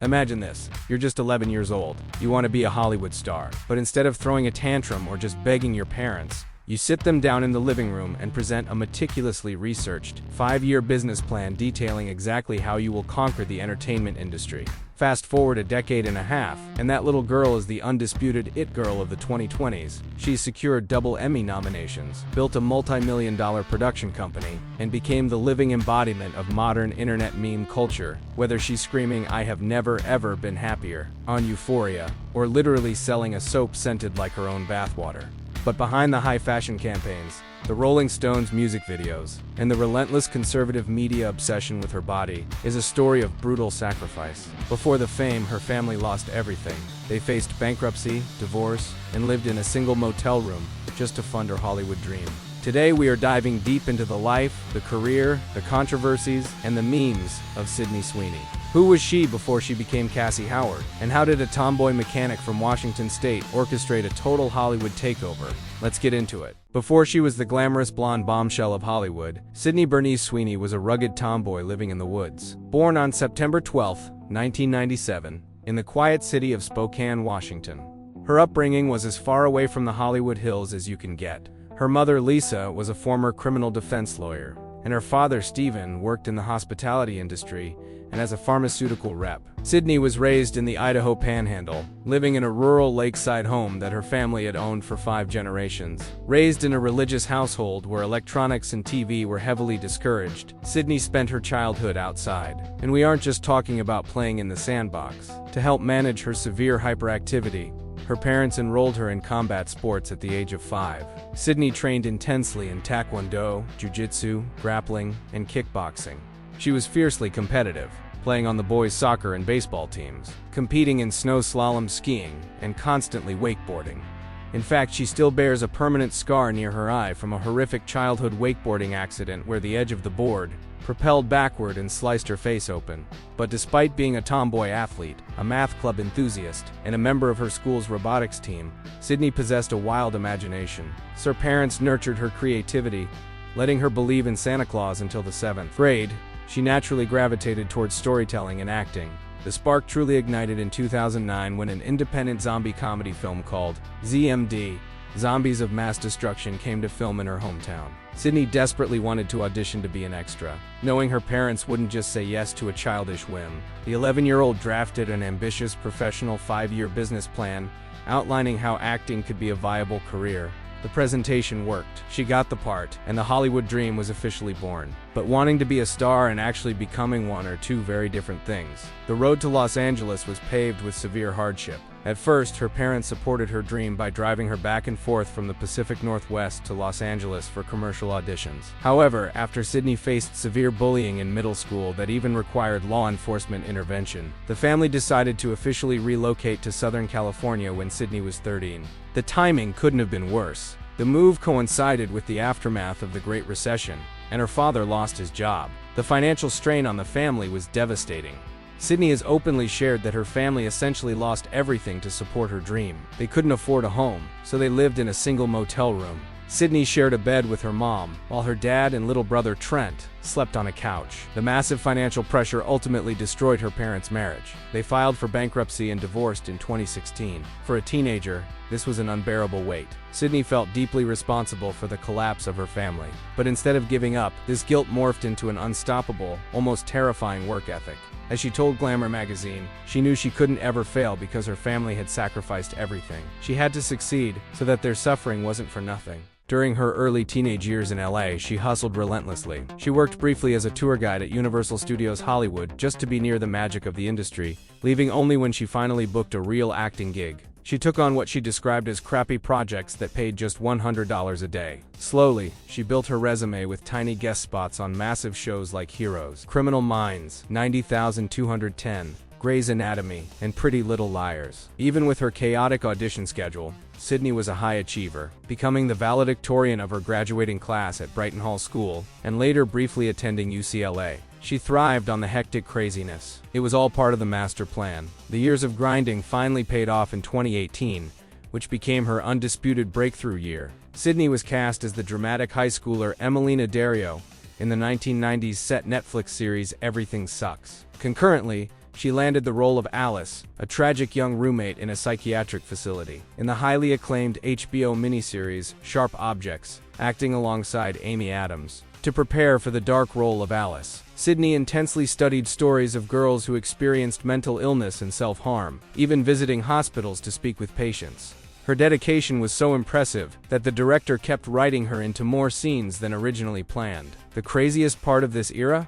Imagine this, you're just 11 years old. You want to be a Hollywood star, but instead of throwing a tantrum or just begging your parents, you sit them down in the living room and present a meticulously researched, 5-year business plan detailing exactly how you will conquer the entertainment industry. Fast forward a decade and a half, and that little girl is the undisputed it girl of the 2020s. She's secured double Emmy nominations, built a multi-million-dollar production company, and became the living embodiment of modern internet meme culture, whether she's screaming "I have never ever been happier" on Euphoria, or literally selling a soap scented like her own bathwater. But behind the high-fashion campaigns, the Rolling Stones music videos, and the relentless conservative media obsession with her body is a story of brutal sacrifice. Before the fame, her family lost everything. They faced bankruptcy, divorce, and lived in a single motel room just to fund her Hollywood dream. Today we are diving deep into the life, the career, the controversies, and the memes of Sydney Sweeney. Who was she before she became Cassie Howard? And how did a tomboy mechanic from Washington State orchestrate a total Hollywood takeover? Let's get into it. Before she was the glamorous blonde bombshell of Hollywood, Sydney Bernice Sweeney was a rugged tomboy living in the woods. Born on September 12, 1997, in the quiet city of Spokane, Washington. Her upbringing was as far away from the Hollywood hills as you can get. Her mother, Lisa, was a former criminal defense lawyer, and her father, Stephen, worked in the hospitality industry and as a pharmaceutical rep. Sydney was raised in the Idaho Panhandle, living in a rural lakeside home that her family had owned for 5 generations. Raised in a religious household where electronics and TV were heavily discouraged, Sydney spent her childhood outside. And we aren't just talking about playing in the sandbox. To help manage her severe hyperactivity, her parents enrolled her in combat sports at the age of 5. Sydney trained intensely in taekwondo, jiu-jitsu, grappling, and kickboxing. She was fiercely competitive, playing on the boys' soccer and baseball teams, competing in snow slalom skiing, and constantly wakeboarding. In fact, she still bears a permanent scar near her eye from a horrific childhood wakeboarding accident where the edge of the board propelled backward and sliced her face open. But despite being a tomboy athlete, a math club enthusiast, and a member of her school's robotics team, Sydney possessed a wild imagination. Her parents nurtured her creativity, letting her believe in Santa Claus until the 7th grade. She naturally gravitated towards storytelling and acting. The spark truly ignited in 2009 when an independent zombie comedy film called ZMD, Zombies of Mass Destruction, came to film in her hometown. Sydney desperately wanted to audition to be an extra. Knowing her parents wouldn't just say yes to a childish whim, the 11-year-old drafted an ambitious professional 5-year business plan outlining how acting could be a viable career. The presentation worked. She got the part, and the Hollywood dream was officially born. But wanting to be a star and actually becoming one are two very different things. The road to Los Angeles was paved with severe hardship. At first, her parents supported her dream by driving her back and forth from the Pacific Northwest to Los Angeles for commercial auditions. However, after Sydney faced severe bullying in middle school that even required law enforcement intervention, the family decided to officially relocate to Southern California when Sydney was 13. The timing couldn't have been worse. The move coincided with the aftermath of the Great Recession, and her father lost his job. The financial strain on the family was devastating. Sydney has openly shared that her family essentially lost everything to support her dream. They couldn't afford a home, so they lived in a single motel room. Sydney shared a bed with her mom, while her dad and little brother Trent slept on a couch. The massive financial pressure ultimately destroyed her parents' marriage. They filed for bankruptcy and divorced in 2016. For a teenager, this was an unbearable weight. Sydney felt deeply responsible for the collapse of her family. But instead of giving up, this guilt morphed into an unstoppable, almost terrifying work ethic. As she told Glamour magazine, she knew she couldn't ever fail because her family had sacrificed everything. She had to succeed so that their suffering wasn't for nothing. During her early teenage years in LA, she hustled relentlessly. She worked briefly as a tour guide at Universal Studios Hollywood just to be near the magic of the industry, leaving only when she finally booked a real acting gig. She took on what she described as crappy projects that paid just $100 a day. Slowly, she built her resume with tiny guest spots on massive shows like Heroes, Criminal Minds, 90,210, Grey's Anatomy, and Pretty Little Liars. Even with her chaotic audition schedule, Sydney was a high achiever, becoming the valedictorian of her graduating class at Brighton Hall School, and later briefly attending UCLA. She thrived on the hectic craziness. It was all part of the master plan. The years of grinding finally paid off in 2018, which became her undisputed breakthrough year. Sydney was cast as the dramatic high schooler Emelina Dario in the 1990s set Netflix series Everything Sucks. Concurrently, she landed the role of Alice, a tragic young roommate in a psychiatric facility, in the highly acclaimed HBO miniseries Sharp Objects, acting alongside Amy Adams. To prepare for the dark role of Alice, Sydney intensely studied stories of girls who experienced mental illness and self-harm, even visiting hospitals to speak with patients. Her dedication was so impressive that the director kept writing her into more scenes than originally planned. The craziest part of this era?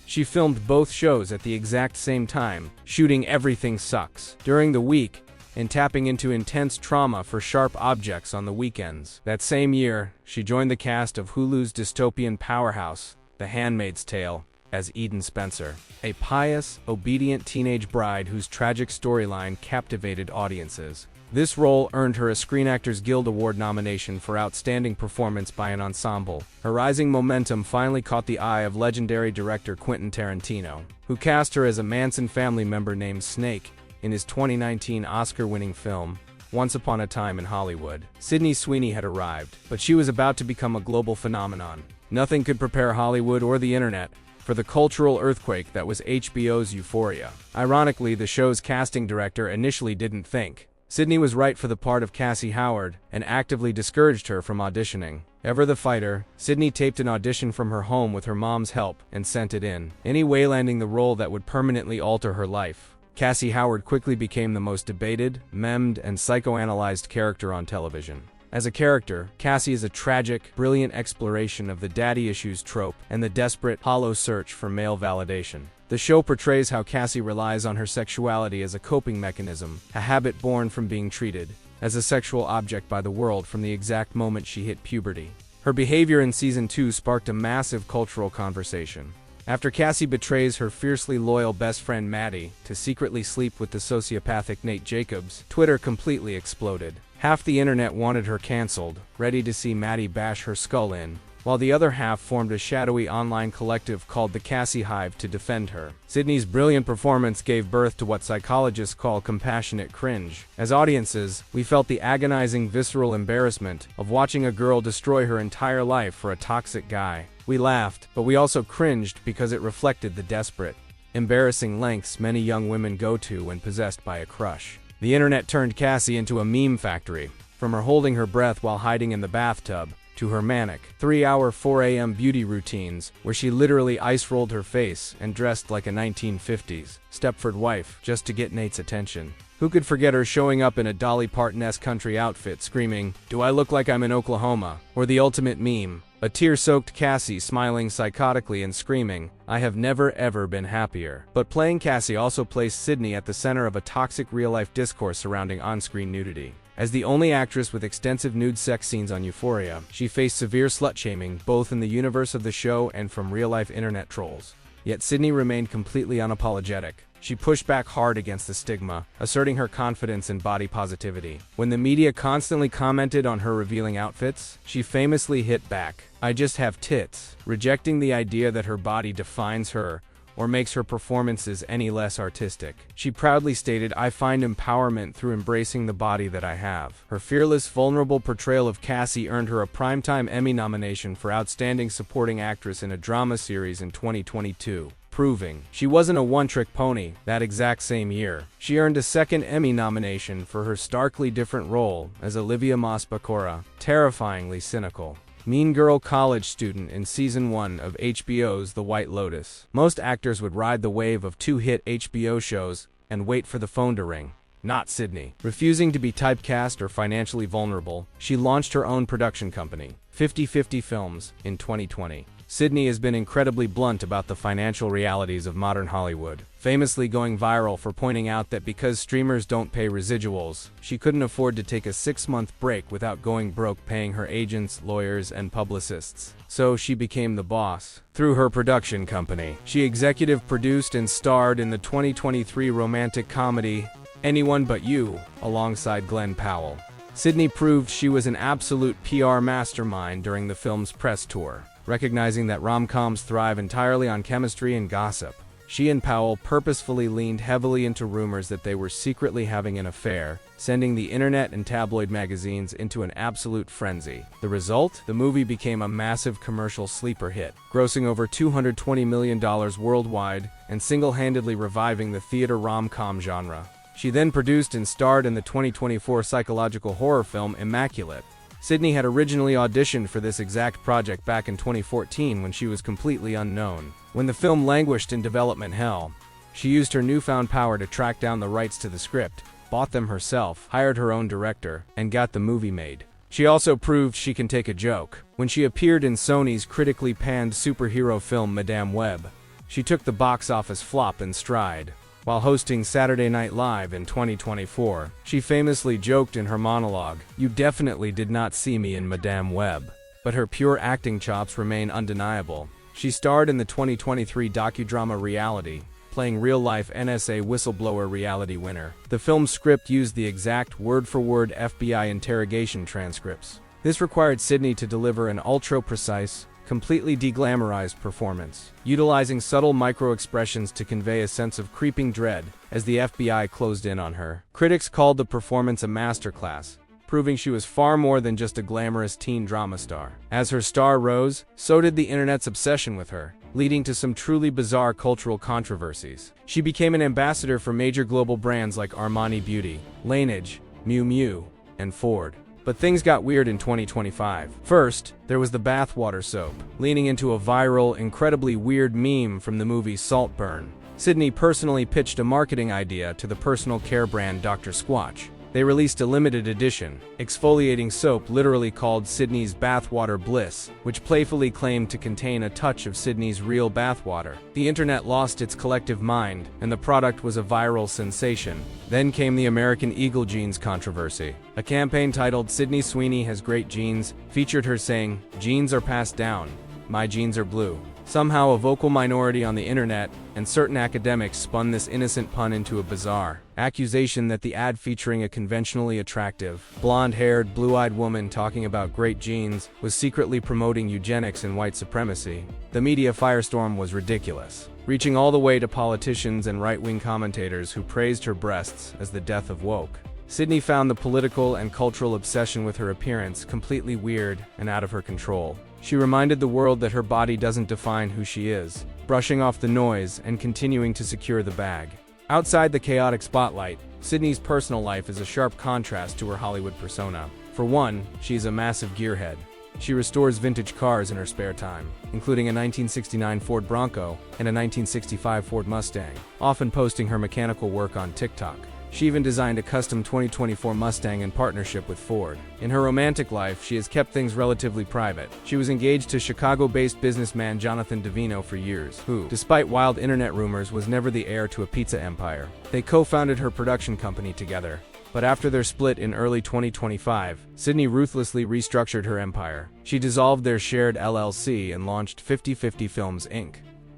She filmed both shows at the exact same time, shooting Everything Sucks during the week and tapping into intense trauma for Sharp Objects on the weekends. That same year, she joined the cast of Hulu's dystopian powerhouse, The Handmaid's Tale, as Eden Spencer, a pious, obedient teenage bride whose tragic storyline captivated audiences. This role earned her a Screen Actors Guild Award nomination for Outstanding Performance by an Ensemble. Her rising momentum finally caught the eye of legendary director Quentin Tarantino, who cast her as a Manson family member named Snake in his 2019 Oscar-winning film, Once Upon a Time in Hollywood. Sydney Sweeney had arrived, but she was about to become a global phenomenon. Nothing could prepare Hollywood or the internet for the cultural earthquake that was HBO's Euphoria. Ironically, the show's casting director initially didn't think Sydney was right for the part of Cassie Howard and actively discouraged her from auditioning. Ever the fighter, Sydney taped an audition from her home with her mom's help and sent it in, anyway landing the role that would permanently alter her life. Cassie Howard quickly became the most debated, memed, and psychoanalyzed character on television. As a character, Cassie is a tragic, brilliant exploration of the daddy issues trope and the desperate, hollow search for male validation. The show portrays how Cassie relies on her sexuality as a coping mechanism, a habit born from being treated as a sexual object by the world from the exact moment she hit puberty. Her behavior in Season 2 sparked a massive cultural conversation. After Cassie betrays her fiercely loyal best friend Maddie to secretly sleep with the sociopathic Nate Jacobs, Twitter completely exploded. Half the internet wanted her canceled, ready to see Maddie bash her skull in, while the other half formed a shadowy online collective called the Cassie Hive to defend her. Sydney's brilliant performance gave birth to what psychologists call compassionate cringe. As audiences, we felt the agonizing, visceral embarrassment of watching a girl destroy her entire life for a toxic guy. We laughed, but we also cringed because it reflected the desperate, embarrassing lengths many young women go to when possessed by a crush. The internet turned Cassie into a meme factory, from her holding her breath while hiding in the bathtub, to her manic, 3-hour 4 a.m. beauty routines, where she literally ice-rolled her face and dressed like a 1950s Stepford wife just to get Nate's attention. Who could forget her showing up in a Dolly Parton-esque country outfit screaming, "Do I look like I'm in Oklahoma?" Or the ultimate meme, a tear-soaked Cassie smiling psychotically and screaming, "I have never ever been happier." But playing Cassie also placed Sydney at the center of a toxic real-life discourse surrounding on-screen nudity. As the only actress with extensive nude sex scenes on Euphoria, she faced severe slut-shaming both in the universe of the show and from real-life internet trolls. Yet Sydney remained completely unapologetic. She pushed back hard against the stigma, asserting her confidence and body positivity. When the media constantly commented on her revealing outfits, she famously hit back, "I just have tits," rejecting the idea that her body defines her or makes her performances any less artistic. She proudly stated, "I find empowerment through embracing the body that I have." Her fearless, vulnerable portrayal of Cassie earned her a Primetime Emmy nomination for Outstanding Supporting Actress in a Drama Series in 2022. Proving she wasn't a one-trick pony. That exact same year, she earned a second Emmy nomination for her starkly different role as Olivia Moss Bacora, terrifyingly cynical mean girl college student in Season 1 of HBO's The White Lotus. Most actors would ride the wave of two hit HBO shows and wait for the phone to ring. Not Sydney. Refusing to be typecast or financially vulnerable, she launched her own production company, 50/50 Films, in 2020. Sydney has been incredibly blunt about the financial realities of modern Hollywood, famously going viral for pointing out that because streamers don't pay residuals, she couldn't afford to take a 6-month break without going broke paying her agents, lawyers, and publicists. So she became the boss. Through her production company, she executive produced and starred in the 2023 romantic comedy Anyone But You, alongside Glenn Powell. Sydney proved she was an absolute PR mastermind during the film's press tour, recognizing that rom-coms thrive entirely on chemistry and gossip. She and Powell purposefully leaned heavily into rumors that they were secretly having an affair, sending the internet and tabloid magazines into an absolute frenzy. The result? The movie became a massive commercial sleeper hit, grossing over $220 million worldwide and single-handedly reviving the theater rom-com genre. She then produced and starred in the 2024 psychological horror film Immaculate. Sydney had originally auditioned for this exact project back in 2014 when she was completely unknown. When the film languished in development hell, she used her newfound power to track down the rights to the script, bought them herself, hired her own director, and got the movie made. She also proved she can take a joke. When she appeared in Sony's critically panned superhero film Madame Web, she took the box office flop in stride. While hosting Saturday Night Live in 2024, she famously joked in her monologue, "You definitely did not see me in Madame Web." But her pure acting chops remain undeniable. She starred in the 2023 docudrama Reality, playing real-life NSA whistleblower reality winner. The film's script used the exact word-for-word FBI interrogation transcripts. This required Sydney to deliver an ultra-precise, completely deglamorized performance, utilizing subtle micro-expressions to convey a sense of creeping dread as the FBI closed in on her. Critics called the performance a masterclass, proving she was far more than just a glamorous teen drama star. As her star rose, so did the internet's obsession with her, leading to some truly bizarre cultural controversies. She became an ambassador for major global brands like Armani Beauty, Laneige, Miu Miu, and Ford. But things got weird in 2025. First, there was the bathwater soap, leaning into a viral, incredibly weird meme from the movie Saltburn. Sydney personally pitched a marketing idea to the personal care brand Dr. Squatch. They released a limited edition, exfoliating soap literally called Sydney's Bathwater Bliss, which playfully claimed to contain a touch of Sydney's real bathwater. The internet lost its collective mind, and the product was a viral sensation. Then came the American Eagle jeans controversy. A campaign titled "Sydney Sweeney Has Great Jeans" featured her saying, "Jeans are passed down. My jeans are blue." Somehow a vocal minority on the internet and certain academics spun this innocent pun into a bizarre accusation that the ad, featuring a conventionally attractive, blonde-haired, blue-eyed woman talking about great jeans, was secretly promoting eugenics and white supremacy. The media firestorm was ridiculous, reaching all the way to politicians and right-wing commentators who praised her breasts as the death of woke. Sydney found the political and cultural obsession with her appearance completely weird and out of her control. She reminded the world that her body doesn't define who she is, brushing off the noise and continuing to secure the bag. Outside the chaotic spotlight, Sydney's personal life is a sharp contrast to her Hollywood persona. For one, she's a massive gearhead. She restores vintage cars in her spare time, including a 1969 Ford Bronco and a 1965 Ford Mustang, often posting her mechanical work on TikTok. She even designed a custom 2024 Mustang in partnership with Ford. In her romantic life, she has kept things relatively private. She was engaged to Chicago-based businessman Jonathan Davino for years, who, despite wild internet rumors, was never the heir to a pizza empire. They co-founded her production company together. But after their split in early 2025, Sydney ruthlessly restructured her empire. She dissolved their shared LLC and launched 50/50 Films Inc.,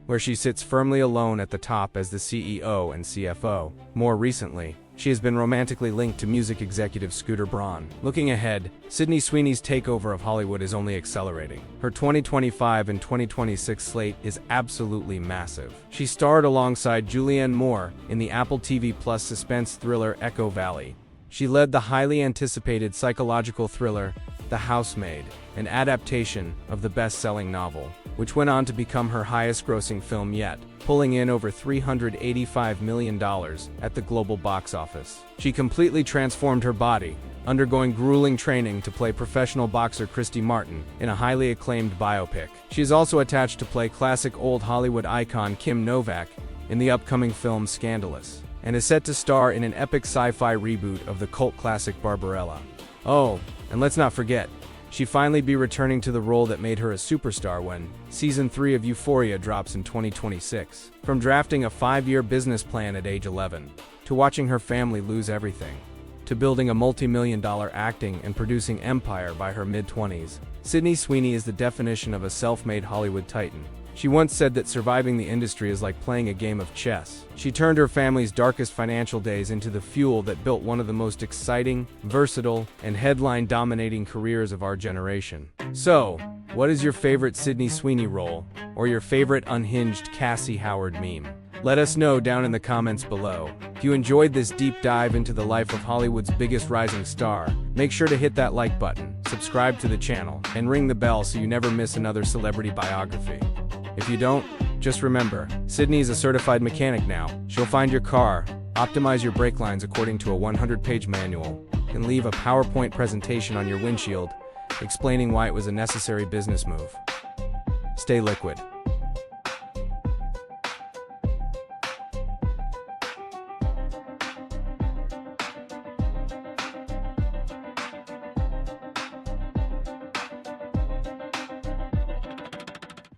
where she sits firmly alone at the top as the CEO and CFO. More recently, she has been romantically linked to music executive Scooter Braun. Looking ahead, Sydney Sweeney's takeover of Hollywood is only accelerating. Her 2025 and 2026 slate is absolutely massive. She starred alongside Julianne Moore in the Apple TV Plus suspense thriller Echo Valley. She led the highly anticipated psychological thriller The Housemaid, an adaptation of the best-selling novel, which went on to become her highest-grossing film yet, pulling in over $385 million at the global box office. She completely transformed her body, undergoing grueling training to play professional boxer Christy Martin in a highly acclaimed biopic. She is also attached to play classic old Hollywood icon Kim Novak in the upcoming film Scandalous, and is set to star in an epic sci-fi reboot of the cult classic Barbarella. Oh, and let's not forget, she'd finally be returning to the role that made her a superstar when Season 3 of Euphoria drops in 2026. From drafting a 5-year business plan at age 11, to watching her family lose everything, to building a multi-million-dollar acting and producing empire by her mid-20s, Sydney Sweeney is the definition of a self-made Hollywood titan. She once said that surviving the industry is like playing a game of chess. She turned her family's darkest financial days into the fuel that built one of the most exciting, versatile, and headline-dominating careers of our generation. So, what is your favorite Sydney Sweeney role, or your favorite unhinged Cassie Howard meme? Let us know down in the comments below. If you enjoyed this deep dive into the life of Hollywood's biggest rising star, make sure to hit that like button, subscribe to the channel, and ring the bell so you never miss another celebrity biography. If you don't, just remember, Sydney is a certified mechanic now. She'll find your car, optimize your brake lines according to a 100-page manual, and leave a PowerPoint presentation on your windshield, explaining why it was a necessary business move. Stay liquid.